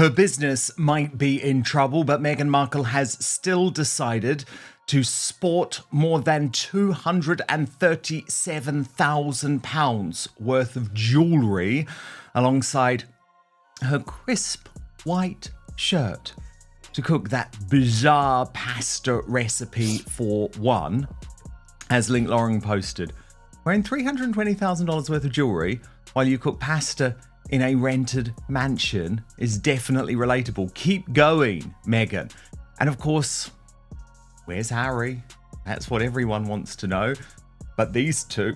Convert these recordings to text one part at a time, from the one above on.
Her business might be in trouble, but Meghan Markle has still decided to sport more than £237,000 worth of jewellery alongside her crisp white shirt to cook that bizarre pasta recipe for one, as Link Lauren posted. Wearing $320,000 worth of jewellery while you cook pasta in a rented mansion is definitely relatable. Keep going, Meghan. And of course, where's Harry? That's what everyone wants to know. But these two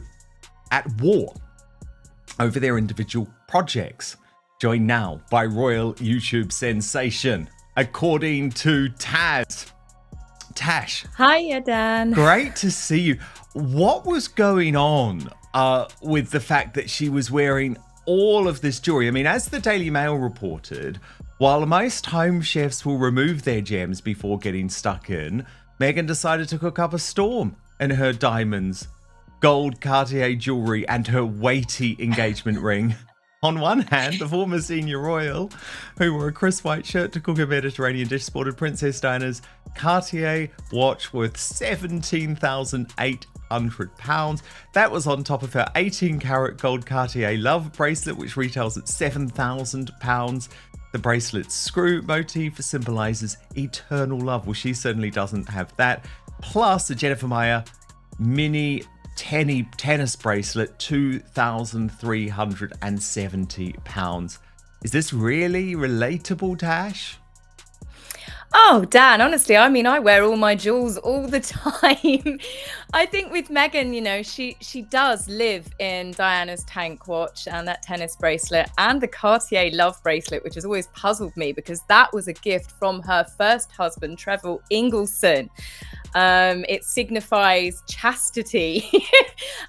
at war over their individual projects. Joined now by royal YouTube sensation, according to Taz. Tash. Hiya, Dan. Great to see you. What was going on with the fact that she was wearing all of this jewelry? I mean, as the Daily Mail reported, while most home chefs will remove their gems before getting stuck in, Meghan decided to cook up a storm in her diamonds, gold Cartier jewelry, and her weighty engagement ring. On one hand, the former senior royal, who wore a crisp white shirt to cook a Mediterranean dish, sported Princess Diana's Cartier watch worth £17,800. That was on top of her 18-carat gold Cartier Love bracelet, which retails at £7,000. The bracelet's screw motif symbolises eternal love. Well, she certainly doesn't have that. Plus, the Jennifer Meyer mini tennis bracelet, £2,370. Is this really relatable, Tash? Oh, Dan, honestly, I mean, I wear all my jewels all the time. I think with Meghan, you know, she does live in Diana's tank watch and that tennis bracelet and the Cartier Love bracelet, which has always puzzled me because that was a gift from her first husband, Trevor Ingleston. It signifies chastity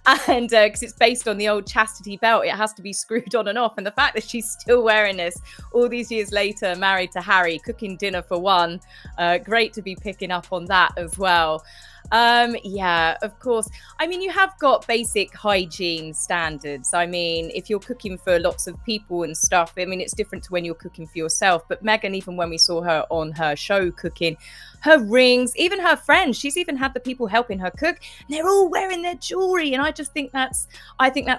and because it's based on the old chastity belt, it has to be screwed on and off. And the fact that she's still wearing this all these years later, married to Harry, cooking dinner for one, great to be picking up on that as well. Yeah, of course. I mean, you have got basic hygiene standards. I mean, if you're cooking for lots of people and stuff, I mean, it's different to when you're cooking for yourself. But Meghan, even when we saw her on her show cooking, her rings, even her friends, she's even had the people helping her cook, and they're all wearing their jewelry. And I think that's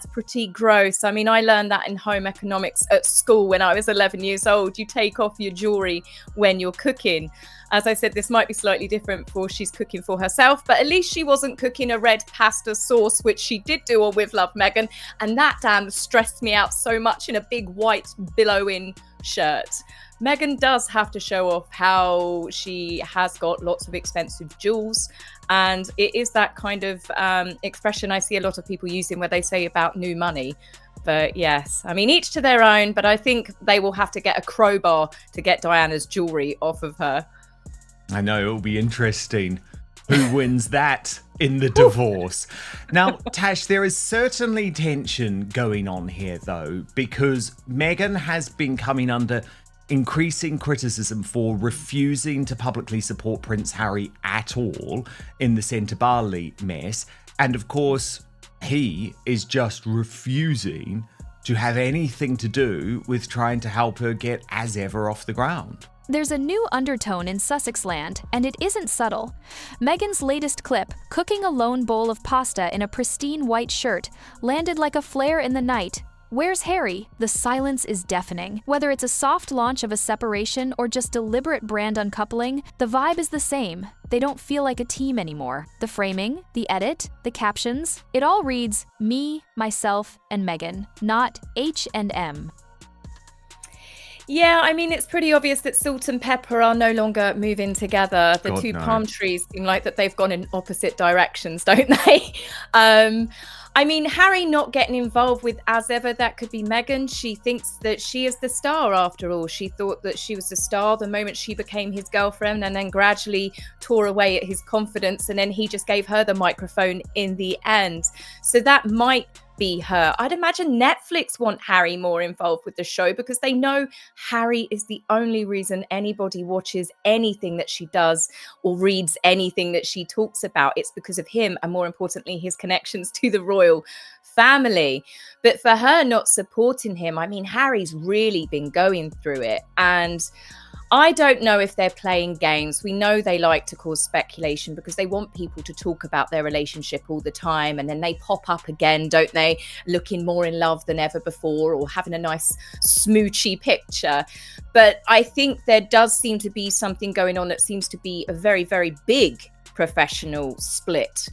pretty gross. I mean, I learned that in home economics at school when I was 11 years old. You take off your jewelry when you're cooking. As I said, this might be slightly different for she's cooking for herself, but at least she wasn't cooking a red pasta sauce, which she did do on With Love Meghan. And that, Dan, stressed me out so much in a big white billowing shirt. Meghan does have to show off how she has got lots of expensive jewels. And it is that kind of expression I see a lot of people using where they say about new money. But yes, I mean, each to their own, but I think they will have to get a crowbar to get Diana's jewelry off of her. I know, it'll be interesting who wins that in the divorce. Now, Tash, there is certainly tension going on here, though, because Meghan has been coming under increasing criticism for refusing to publicly support Prince Harry at all in the Centre Bali mess. And of course, he is just refusing to have anything to do with trying to help her get as ever off the ground. There's a new undertone in Sussex-land, and it isn't subtle. Meghan's latest clip, cooking a lone bowl of pasta in a pristine white shirt, landed like a flare in the night. Where's Harry? The silence is deafening. Whether it's a soft launch of a separation or just deliberate brand uncoupling, the vibe is the same. They don't feel like a team anymore. The framing, the edit, the captions, it all reads me, myself, and Meghan, not H&M. Yeah, I mean, it's pretty obvious that salt and pepper are no longer moving together. The God, two no. palm trees seem like that they've gone in opposite directions, don't they? I mean, Harry not getting involved with as ever, that could be Meghan. She thinks that she is the star after all. She thought that she was the star the moment she became his girlfriend and then gradually tore away at his confidence. And then he just gave her the microphone in the end. So that might be her. I'd imagine Netflix want Harry more involved with the show because they know Harry is the only reason anybody watches anything that she does or reads anything that she talks about. It's because of him and, more importantly, his connections to the royal family. But for her not supporting him, I mean, Harry's really been going through it. And I don't know if they're playing games. We know they like to cause speculation because they want people to talk about their relationship all the time. And then they pop up again, don't they? Looking more in love than ever before, or having a nice smoochy picture. But I think there does seem to be something going on that seems to be a very, very big professional split,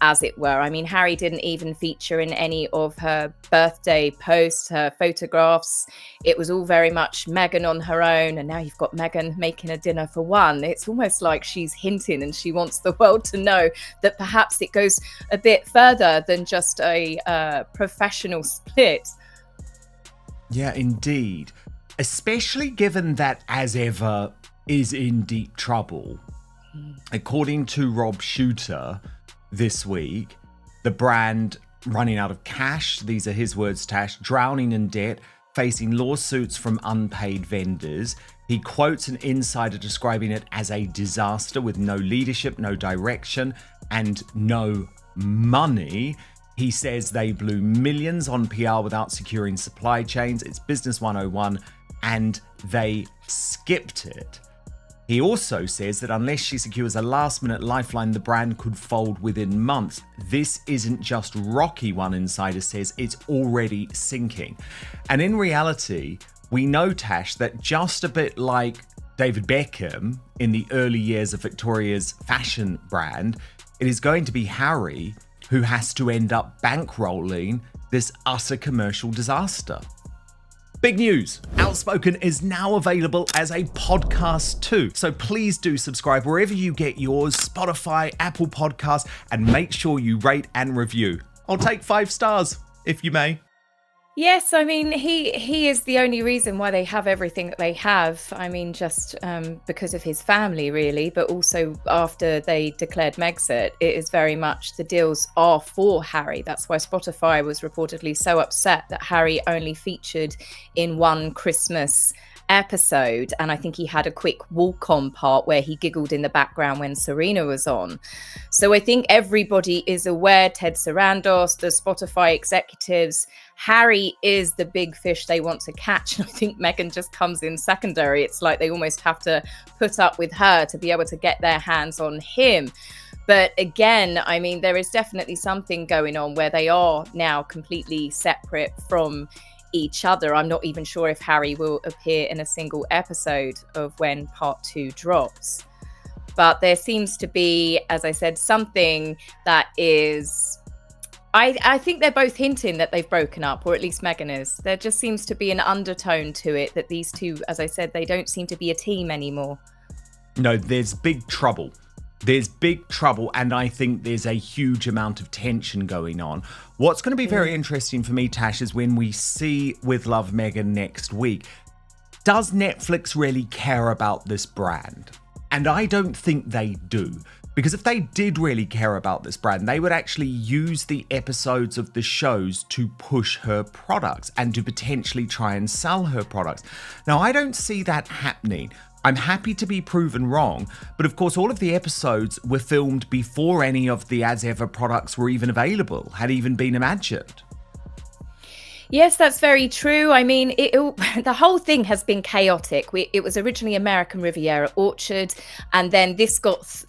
as it were. I mean, Harry didn't even feature in any of her birthday posts, her photographs. It was all very much Meghan on her own. And now you've got Meghan making a dinner for one. It's almost like she's hinting and she wants the world to know that perhaps it goes a bit further than just a professional split. Yeah, indeed. Especially given that As Ever is in deep trouble. According to Rob Shooter, this week, the brand running out of cash, these are his words, Tash, drowning in debt, facing lawsuits from unpaid vendors. He quotes an insider describing it as a disaster with no leadership, no direction, and no money. He says they blew millions on PR without securing supply chains. It's business 101, and they skipped it. He also says that unless she secures a last-minute lifeline, the brand could fold within months. This isn't just rocky, one insider says, it's already sinking. And in reality, we know, Tash, that just a bit like David Beckham in the early years of Victoria's fashion brand, it is going to be Harry who has to end up bankrolling this utter commercial disaster. Big news, Outspoken is now available as a podcast too. So please do subscribe wherever you get yours, Spotify, Apple Podcasts, and make sure you rate and review. I'll take 5 stars, if you may. Yes, I mean, he is the only reason why they have everything that they have. I mean, just because of his family, really, but also after they declared Megxit, it is very much the deals are for Harry. That's why Spotify was reportedly so upset that Harry only featured in one Christmas episode, and I think he had a quick walk-on part where he giggled in the background when Serena was on. So I think everybody is aware, Ted Sarandos, the Spotify executives, Harry is the big fish they want to catch, and I think Meghan just comes in secondary. It's like they almost have to put up with her to be able to get their hands on him. But again, I mean, there is definitely something going on where they are now completely separate from each other. I'm not even sure if Harry will appear in a single episode of when part 2 drops. But there seems to be, as I said, something that is... I think they're both hinting that they've broken up, or at least Meghan is. There just seems to be an undertone to it that these two, as I said, they don't seem to be a team anymore. No, there's big trouble. There's big trouble, and I think there's a huge amount of tension going on. What's going to be very interesting for me, Tash, is when we see With Love Meghan next week. Does Netflix really care about this brand? And I don't think they do. Because if they did really care about this brand, they would actually use the episodes of the shows to push her products and to potentially try and sell her products. Now, I don't see that happening. I'm happy to be proven wrong, but of course all of the episodes were filmed before any of the As Ever products were even available, had even been imagined. Yes, that's very true. I mean, the whole thing has been chaotic. It was originally American Riviera Orchard, and then this got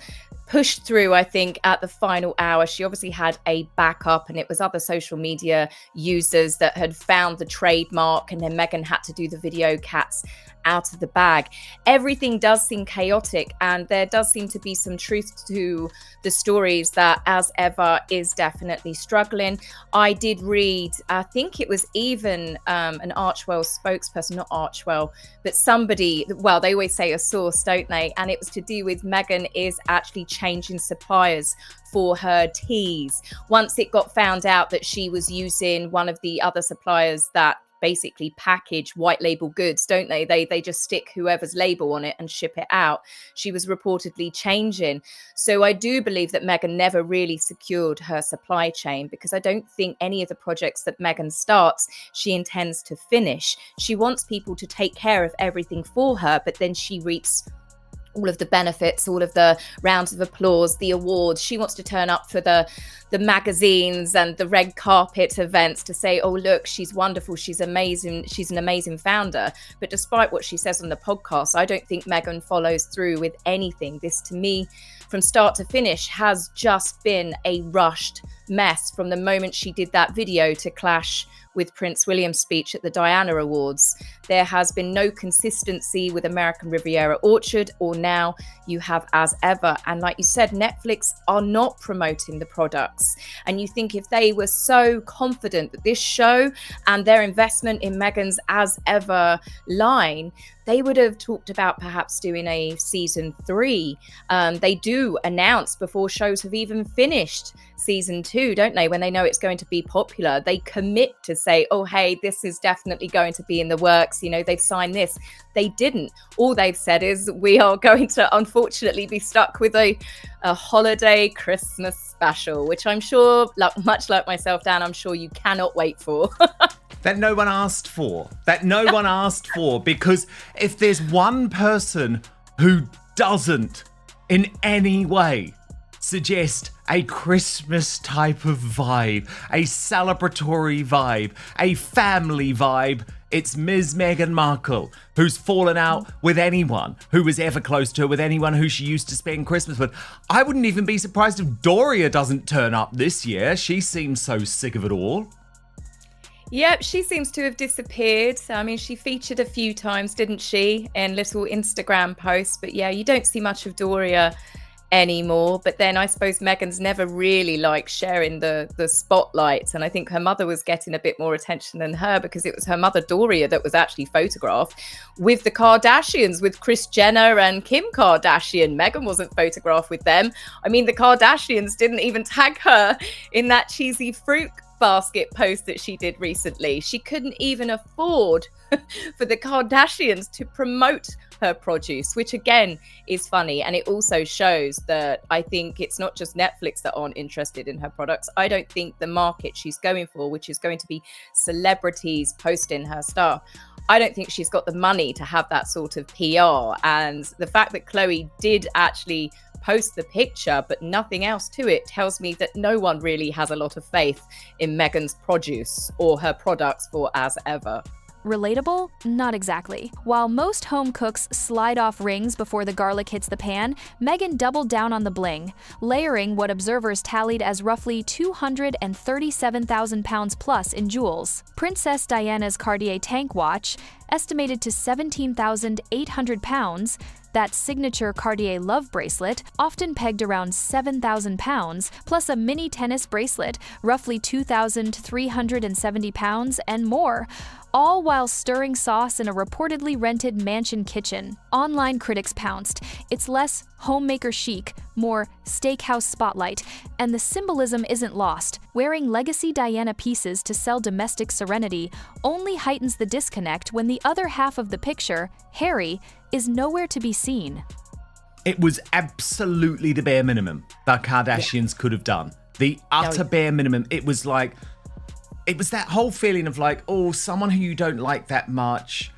pushed through, I think, at the final hour. She obviously had a backup, and it was other social media users that had found the trademark, and then Meghan had to do the video cats out of the bag. Everything does seem chaotic, and there does seem to be some truth to the stories that As Ever is definitely struggling. I did read, I think it was even an Archwell spokesperson, not Archwell, but somebody, well, they always say a source, don't they? And it was to do with Meghan is actually changing suppliers for her teas. Once it got found out that she was using one of the other suppliers that basically package white label goods, don't they? They just stick whoever's label on it and ship it out. She was reportedly changing. So I do believe that Meghan never really secured her supply chain, because I don't think any of the projects that Meghan starts, she intends to finish. She wants people to take care of everything for her, but then she reaps all of the benefits, all of the rounds of applause, the awards. She wants to turn up for the magazines and the red carpet events to say, oh, look, she's wonderful, she's amazing, she's an amazing founder. But despite what she says on the podcast, I don't think Meghan follows through with anything. This, to me, from start to finish, has just been a rushed mess from the moment she did that video to clash with Prince William's speech at the Diana Awards. There has been no consistency with American Riviera Orchard, or now you have As Ever. And like you said, Netflix are not promoting the products. And you think if they were so confident that this show and their investment in Meghan's As Ever line, they would have talked about perhaps doing a season 3. They do announce before shows have even finished season 2, don't they? When they know it's going to be popular, they commit to say, oh, hey, this is definitely going to be in the works. You know, they've signed this. They didn't. All they've said is we are going to unfortunately be stuck with a holiday Christmas special, which I'm sure, much like myself, Dan, I'm sure you cannot wait for. That no one asked for. Because if there's one person who doesn't in any way suggest a Christmas type of vibe, a celebratory vibe, a family vibe, it's Ms. Meghan Markle, who's fallen out with anyone who was ever close to her, with anyone who she used to spend Christmas with. I wouldn't even be surprised if Doria doesn't turn up this year. She seems so sick of it all. Yep, she seems to have disappeared. I mean, she featured a few times, didn't she, in little Instagram posts. But yeah, you don't see much of Doria anymore. But then I suppose Meghan's never really liked sharing the spotlight. And I think her mother was getting a bit more attention than her, because it was her mother, Doria, that was actually photographed with the Kardashians, with Kris Jenner and Kim Kardashian. Meghan wasn't photographed with them. I mean, the Kardashians didn't even tag her in that cheesy fruit basket post that she did recently. She couldn't even afford for the Kardashians to promote her produce, which again is funny. And it also shows that I think it's not just Netflix that aren't interested in her products. I don't think the market she's going for, which is going to be celebrities posting her stuff, I don't think she's got the money to have that sort of PR. And the fact that Khloe did actually post the picture but nothing else to it tells me that no one really has a lot of faith in Meghan's produce or her products for As Ever. Relatable? Not exactly. While most home cooks slide off rings before the garlic hits the pan, Meghan doubled down on the bling, layering what observers tallied as roughly 237,000 pounds plus in jewels. Princess Diana's Cartier tank watch, estimated to 17,800 pounds, that signature Cartier love bracelet, often pegged around 7,000 pounds, plus a mini tennis bracelet, roughly 2,370 pounds, and more, all while stirring sauce in a reportedly rented mansion kitchen. Online critics pounced. It's less homemaker chic, more steakhouse spotlight, and the symbolism isn't lost. Wearing legacy Diana pieces to sell domestic serenity only heightens the disconnect when the other half of the picture, Harry, is nowhere to be seen. It was absolutely the bare minimum that Kardashians could have done. The utter bare minimum. It was like, it was that whole feeling of like, oh, someone who you don't like that much,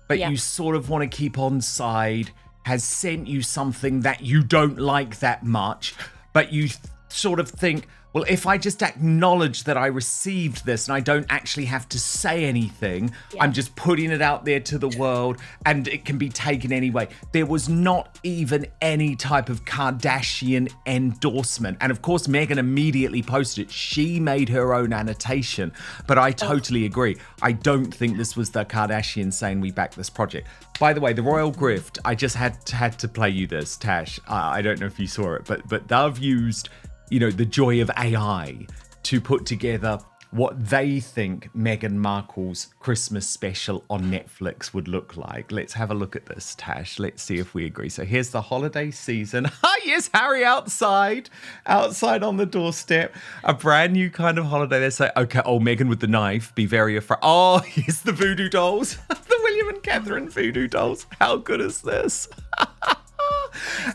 but you sort of want to keep on side, has sent you something that you don't like that much, but you sort of think, well, if I just acknowledge that I received this and I don't actually have to say anything, I'm just putting it out there to the world and it can be taken anyway. There was not even any type of Kardashian endorsement. And of course, Meghan immediately posted it. She made her own annotation. But I totally agree. I don't think this was the Kardashians saying we back this project. By the way, the Royal Grift, I just had to play you this, Tash. I don't know if you saw it, but they've used, you know, the joy of AI to put together what they think Meghan Markle's Christmas special on Netflix would look like. Let's have a look at this, Tash. Let's see if we agree. So here's the holiday season. Yes, Harry outside on the doorstep. A brand new kind of holiday. They say, okay, oh, Meghan with the knife, be very afraid. Oh, here's the voodoo dolls. The William and Catherine voodoo dolls. How good is this?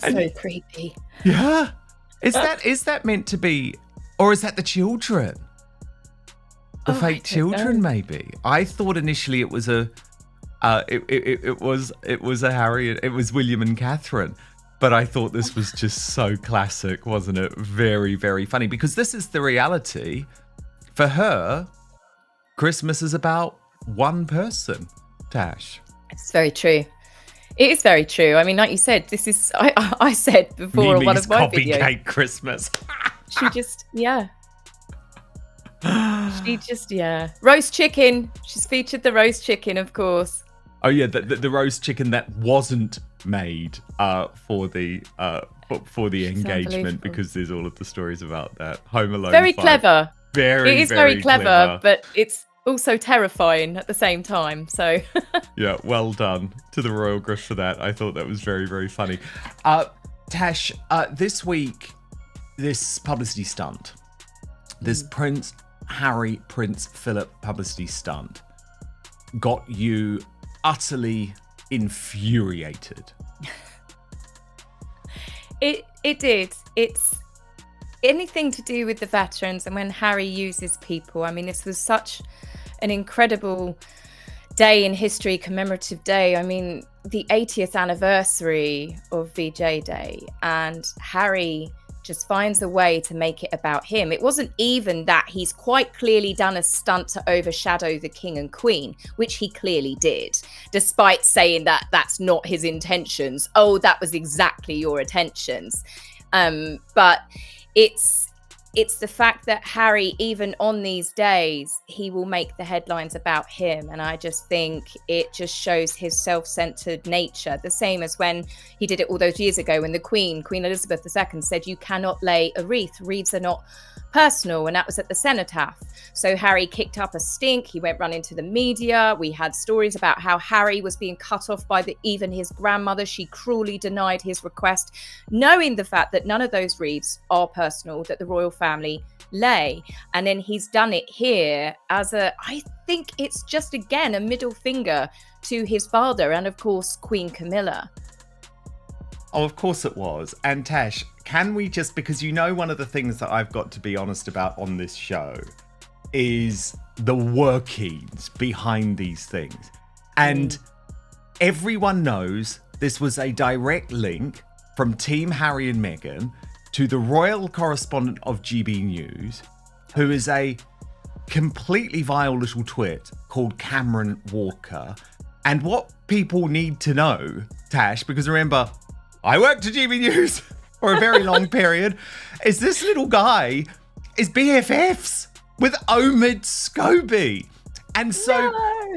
So creepy. Yeah. Is that meant to be, or is that the children? The fake children, maybe. I thought initially it was a, it was a Harry. It was William and Catherine. But I thought this was just so classic, wasn't it? Very, very funny, because this is the reality. For her, Christmas is about one person, Tash. It's very true. It is very true. I mean, like you said, this is, I said before on one of my videos. Copycat Christmas. She just, roast chicken. She's featured the roast chicken, of course. Oh yeah, the roast chicken that wasn't made for the engagement, because there's all of the stories about that. Home Alone. Very 5. clever. It is very clever, but it's also terrifying at the same time. So yeah, well done to the Royal Grush for that. I thought that was very, very funny. Tash, this week, this publicity stunt, this Prince Harry, Prince Philip publicity stunt got you utterly infuriated. It did. It's anything to do with the veterans and when Harry uses people. I mean, this was such an incredible day in history, commemorative day. I mean, the 80th anniversary of VJ Day, and Harry just finds a way to make it about him. It wasn't even that. He's quite clearly done a stunt to overshadow the king and queen, which he clearly did, despite saying that that's not his intentions. Oh, that was exactly your intentions. But it's the fact that Harry, even on these days, he will make the headlines about him. And I just think it just shows his self-centered nature. The same as when he did it all those years ago when the Queen Elizabeth II, said you cannot lay a wreath. Wreaths are not personal. And that was at the cenotaph. So Harry kicked up a stink. He went running to the media. We had stories about how Harry was being cut off by even his grandmother. She cruelly denied his request, knowing the fact that none of those wreaths are personal, that the royal family lay. And then he's done it here as I think it's just, again, a middle finger to his father and, of course, Queen Camilla. Oh, of course it was. And Tash, can we just, because one of the things that I've got to be honest about on this show is the workings behind these things. And everyone knows this was a direct link from Team Harry and Meghan to the royal correspondent of GB News, who is a completely vile little twit called Cameron Walker. And what people need to know, Tash, because remember, I worked at GB News for a very long period, is this little guy is BFFs with Omid Scobie. And so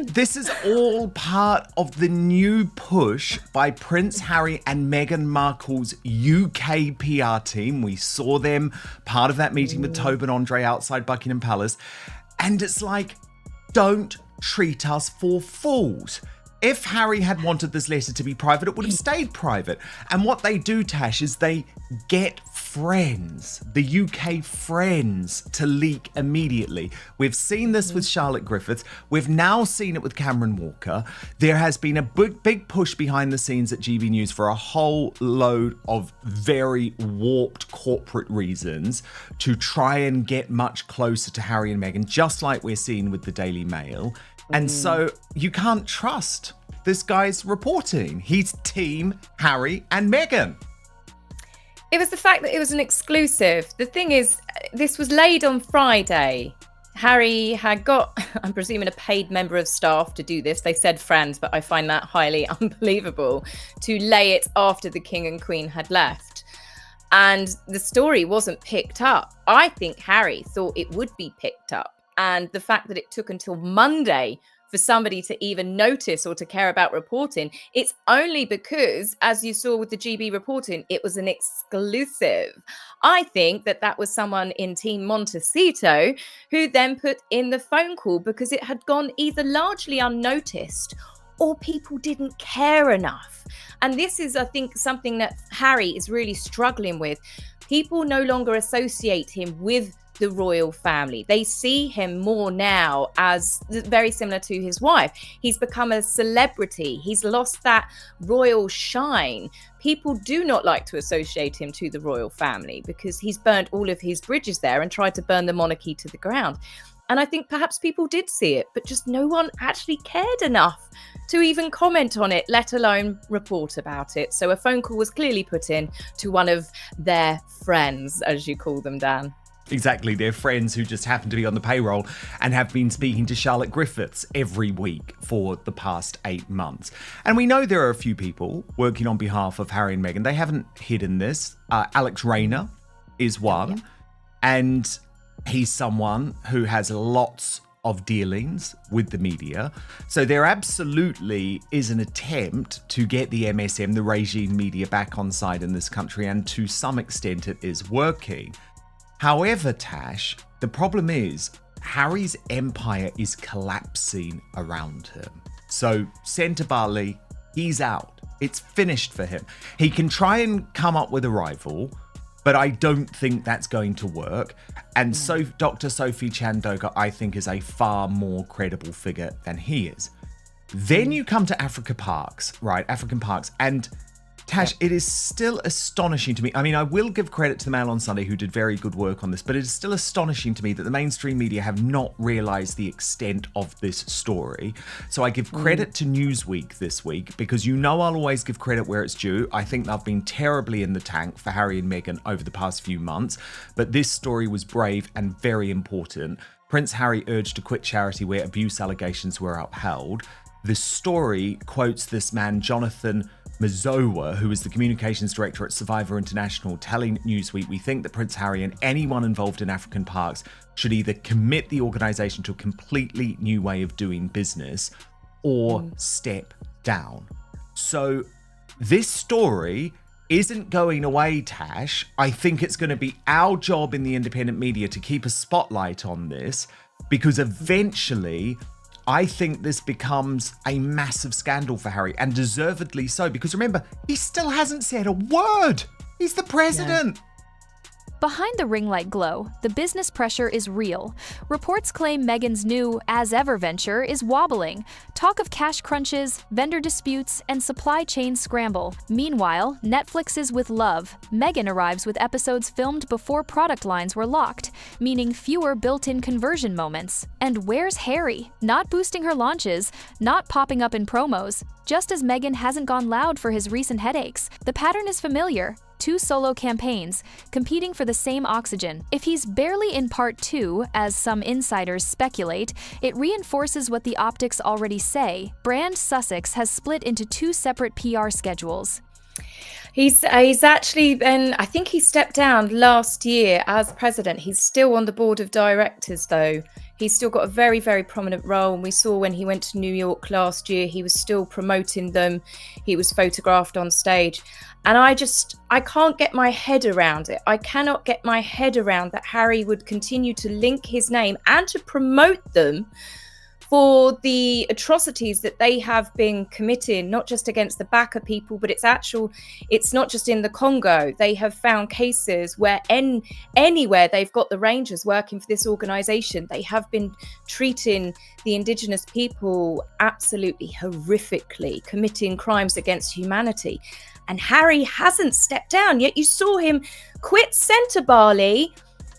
this is all part of the new push by Prince Harry and Meghan Markle's UK PR team. We saw them part of that meeting with Tobin Andre outside Buckingham Palace. And it's like, don't treat us for fools. If Harry had wanted this letter to be private, it would have stayed private. And what they do, Tash, is they get friends, the UK friends, to leak immediately. We've seen this with Charlotte Griffiths. We've now seen it with Cameron Walker. There has been a big push behind the scenes at GB News for a whole load of very warped corporate reasons to try and get much closer to Harry and Meghan, just like we're seeing with the Daily Mail. And so you can't trust this guy's reporting. He's Team Harry and Meghan. It was the fact that it was an exclusive. The thing is, this was laid on Friday. Harry had got, I'm presuming, a paid member of staff to do this. They said friends, but I find that highly unbelievable, to lay it after the King and Queen had left. And the story wasn't picked up. I think Harry thought it would be picked up. And the fact that it took until Monday for somebody to even notice or to care about reporting, it's only because, as you saw with the GB reporting, it was an exclusive. I think that was someone in Team Montecito who then put in the phone call because it had gone either largely unnoticed or people didn't care enough. And this is, I think, something that Harry is really struggling with. People no longer associate him with the royal family. They see him more now as very similar to his wife. He's become a celebrity. He's lost that royal shine. People do not like to associate him to the royal family because he's burnt all of his bridges there and tried to burn the monarchy to the ground. And I think perhaps people did see it, but just no one actually cared enough to even comment on it, let alone report about it. So a phone call was clearly put in to one of their friends, as you call them, Dan. Exactly, they're friends who just happen to be on the payroll and have been speaking to Charlotte Griffiths every week for the past 8 months. And we know there are a few people working on behalf of Harry and Meghan. They haven't hidden this. Alex Rayner is one, and he's someone who has lots of dealings with the media. So there absolutely is an attempt to get the MSM, the regime media, back on side in this country, and to some extent it is working. However, Tash, the problem is Harry's empire is collapsing around him. So Centre Bali, he's out. It's finished for him. He can try and come up with a rival, but I don't think that's going to work. And so Dr. Sophie Chandoka, I think, is a far more credible figure than he is. Then you come to African Parks, and Tash, it is still astonishing to me. I mean, I will give credit to the Mail on Sunday, who did very good work on this, but it is still astonishing to me that the mainstream media have not realised the extent of this story. So I give credit to Newsweek this week, because you know I'll always give credit where it's due. I think they've been terribly in the tank for Harry and Meghan over the past few months, but this story was brave and very important. Prince Harry urged to quit charity where abuse allegations were upheld. The story quotes this man, Jonathan Mazowa, who is the communications director at Survivor International, telling Newsweek, "We think that Prince Harry and anyone involved in African Parks should either commit the organisation to a completely new way of doing business or step down." So this story isn't going away, Tash. I think it's going to be our job in the independent media to keep a spotlight on this, because eventually I think this becomes a massive scandal for Harry, and deservedly so, because remember, he still hasn't said a word. He's the president. Behind the ring light glow, the business pressure is real. Reports claim Meghan's new as-ever venture is wobbling. Talk of cash crunches, vendor disputes, and supply chain scramble. Meanwhile, Netflix is with love. Meghan arrives with episodes filmed before product lines were locked, meaning fewer built-in conversion moments. And where's Harry? Not boosting her launches, not popping up in promos. Just as Meghan hasn't gone loud for his recent headaches, the pattern is familiar. 2 solo campaigns, competing for the same oxygen. If he's barely in part 2, as some insiders speculate, it reinforces what the optics already say. Brand Sussex has split into 2 separate PR schedules. He's actually been, I think he stepped down last year as president. He's still on the board of directors, though. He's still got a very, very prominent role. And we saw when he went to New York last year, he was still promoting them. He was photographed on stage. And I can't get my head around it. I cannot get my head around that Harry would continue to link his name and to promote them for the atrocities that they have been committing, not just against the Baka people, but it's not just in the Congo. They have found cases where anywhere they've got the Rangers working for this organization, they have been treating the indigenous people absolutely horrifically, committing crimes against humanity. And Harry hasn't stepped down, yet you saw him quit Centre Bali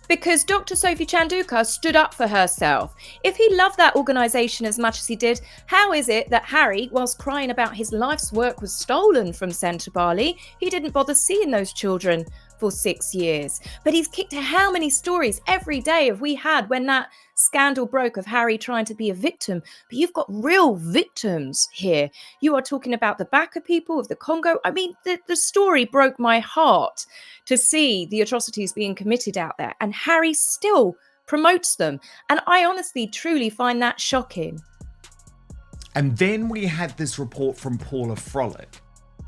because Dr. Sophie Chandoka stood up for herself. If he loved that organisation as much as he did, how is it that Harry, whilst crying about his life's work was stolen from Centre Bali, he didn't bother seeing those children for 6 years? But he's kicked how many stories every day have we had when that scandal broke of Harry trying to be a victim? But you've got real victims here. You are talking about the Baka people of the Congo. I mean, the story broke my heart to see the atrocities being committed out there, and Harry still promotes them. And I honestly, truly find that shocking. And then we had this report from Paula Frolick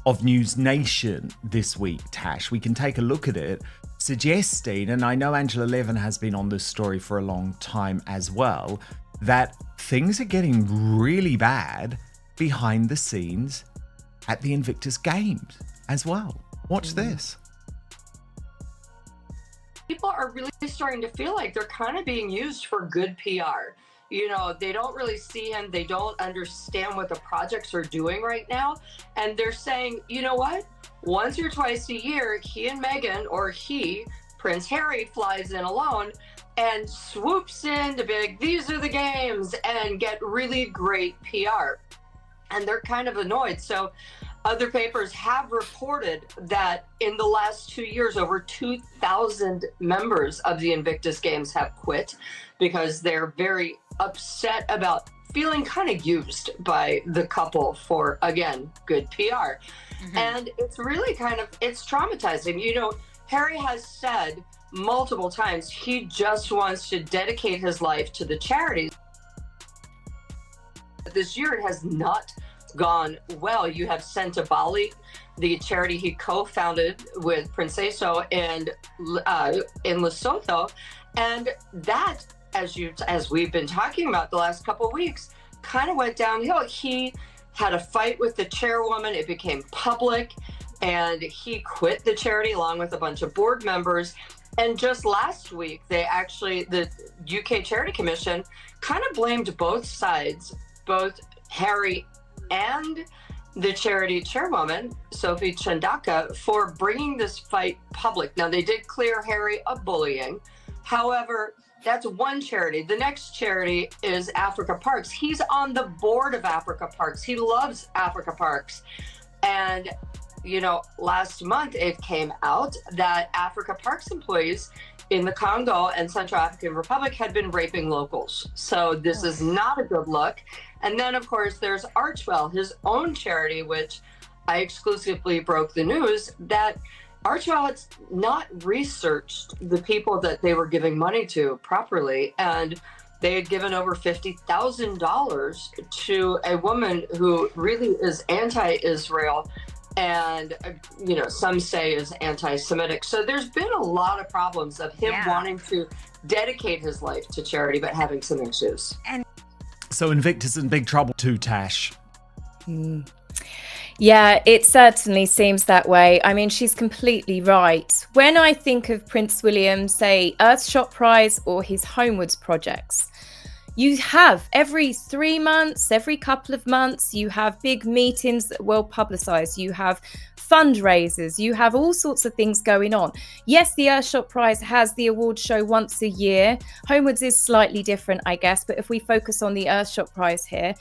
of News Nation this week, Tash. We can take a look at it, suggesting, and I know Angela Levin has been on this story for a long time as well, that things are getting really bad behind the scenes at the Invictus Games as well. Watch this. People are really starting to feel like they're kind of being used for good PR. You know, they don't really see him. They don't understand what the projects are doing right now. And they're saying, you know what? Once or twice a year, he and Meghan, or Prince Harry, flies in alone and swoops in to be like, these are the games, and get really great PR. And they're kind of annoyed. So other papers have reported that in the last 2 years, over 2,000 members of the Invictus Games have quit because they're very upset about feeling kind of used by the couple for, again, good PR. And it's really it's traumatizing. You know, Harry has said multiple times he just wants to dedicate his life to the charities. This year it has not gone well. You have Santa Bali, the charity he co-founded with Princeso and in Lesotho, and that, as we've been talking about the last couple of weeks, kind of went downhill. He had a fight with the chairwoman. It became public, and he quit the charity along with a bunch of board members. And just last week, the UK Charity Commission kind of blamed both sides, both Harry and the charity chairwoman, Sophie Chandaka, for bringing this fight public. Now, they did clear Harry of bullying. However, that's one charity. The next charity is Africa Parks. He's on the board of Africa Parks. He loves Africa Parks. And, you know, last month it came out that Africa Parks employees in the Congo and Central African Republic had been raping locals. So this is not a good look. And then, of course, there's Archwell, his own charity, which I exclusively broke the news that Archwell had not researched the people that they were giving money to properly. And they had given over $50,000 to a woman who really is anti-Israel and, you know, some say is anti-Semitic. So there's been a lot of problems of him wanting to dedicate his life to charity, but having some issues. So Invictus in big trouble too, Tash. Yeah, it certainly seems that way. I mean, she's completely right. When I think of Prince William, say, Earthshot Prize or his Homewards projects, you have every 3 months, every couple of months, you have big meetings that are well publicized. You have fundraisers. You have all sorts of things going on. Yes, the Earthshot Prize has the award show once a year. Homewards is slightly different, I guess. But if we focus on the Earthshot Prize here,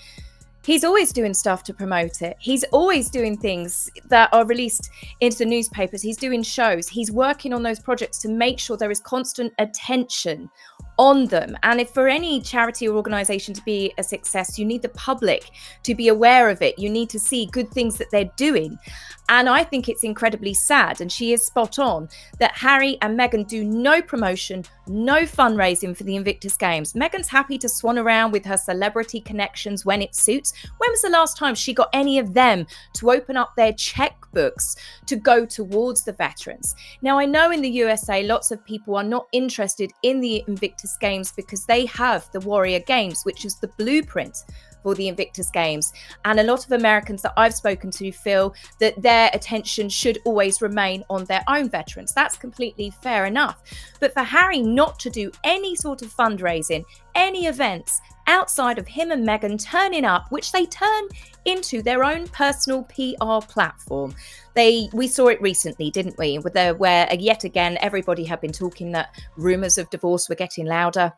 he's always doing stuff to promote it. He's always doing things that are released into the newspapers. He's doing shows. He's working on those projects to make sure there is constant attention on them. And if for any charity or organization to be a success, you need the public to be aware of it. You need to see good things that they're doing. And I think it's incredibly sad, and she is spot on, that Harry and Meghan do no promotion, no fundraising for the Invictus Games. Meghan's happy to swan around with her celebrity connections when it suits. When was the last time she got any of them to open up their checkbooks to go towards the veterans? Now, I know in the USA, lots of people are not interested in the Invictus Games because they have the Warrior Games, which is the blueprint for the Invictus Games. And a lot of Americans that I've spoken to feel that their attention should always remain on their own veterans. That's completely fair enough. But for Harry not to do any sort of fundraising, any events outside of him and Meghan turning up, which they turn into their own personal PR platform. We saw it recently, didn't we? Where yet again, everybody had been talking that rumours of divorce were getting louder.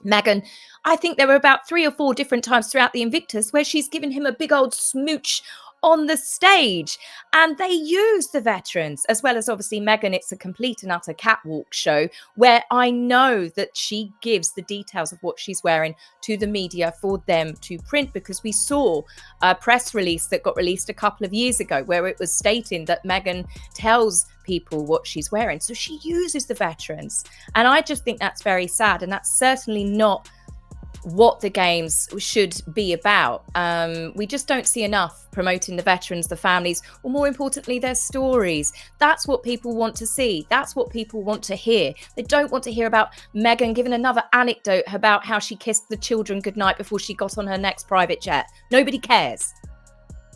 Meghan, I think there were about 3 or 4 different times throughout the Invictus where she's given him a big old smooch on the stage, and they use the veterans, as well as obviously Meghan. It's a complete and utter catwalk show where I know that she gives the details of what she's wearing to the media for them to print, because we saw a press release that got released a couple of years ago where it was stating that Meghan tells people what she's wearing. So she uses the veterans, and I just think that's very sad, and that's certainly not what the games should be about. We just don't see enough promoting the veterans, the families, or more importantly, their stories. That's what people want to see. That's what people want to hear. They don't want to hear about Meghan giving another anecdote about how she kissed the children goodnight before she got on her next private jet. Nobody cares.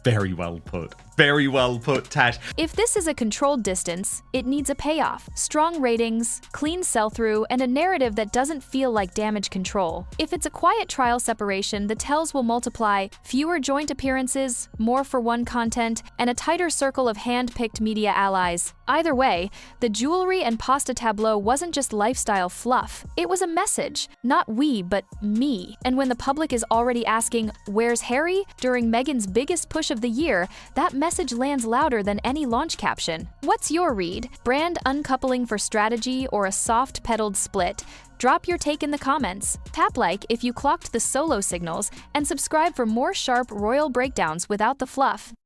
Very well put. Very well put, Tash. If this is a controlled distance, it needs a payoff, strong ratings, clean sell-through, and a narrative that doesn't feel like damage control. If it's a quiet trial separation, the tells will multiply: fewer joint appearances, more for one content, and a tighter circle of hand-picked media allies. Either way, the jewelry and pasta tableau wasn't just lifestyle fluff, it was a message. Not we, but me. And when the public is already asking, "Where's Harry?" during Meghan's biggest push of the year, that message lands louder than any launch caption. What's your read? Brand uncoupling for strategy or a soft pedaled split? Drop your take in the comments. Tap like if you clocked the solo signals, and subscribe for more sharp royal breakdowns without the fluff.